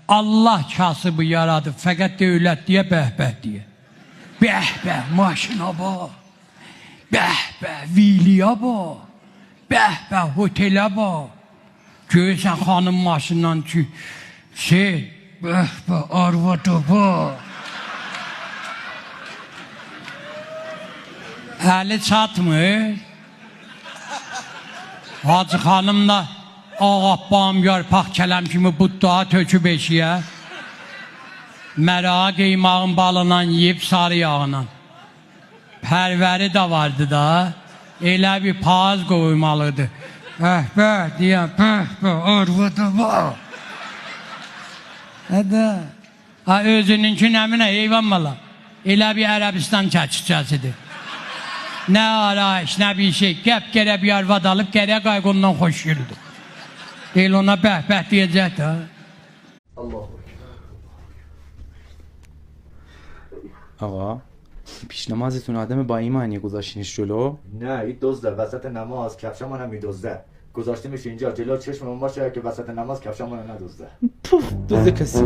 Allah kasıbı yaradı. Fəqət dövlət deyə, bəh-bəh deyə. Bəh-bəh, maşına bax. Bəh-bəh, viliyə bax. Bəh-bəh, hotelə bax. Görürsən xanım maşından ki, bəh-bəh, arvada bax. Əli çatmır. Hacı xanım da ağabbam yarpaq kələm kimi buddağa töküb eşiyə. Mərağa qeymağın balından yiyib sarı yağla. Pərvəri də vardı da. Elə bir paz qoymalıdır. Bəh-bəh deyən, bəh-bəh, arvada bax. Hədə. Özününki nəminə, heyvan mala. Elə bir Ərəbistan çəkicəsidir. Nə arayış, nə bir şey. Gəp-gərə bir arvad alıb, gərə qayğondan xoş yürüdü. El ona bəh-bəh deyəcək də. آقا پیش نمازتون آدم با ایمانی گذاشتینش جلو؟ نه این دزده وسط نماز کفشمون هم میدزده گذاشتیمش اینجا جلو چشممون باشه که وسط نماز کفشمون رو ندزده پوف دزد کسی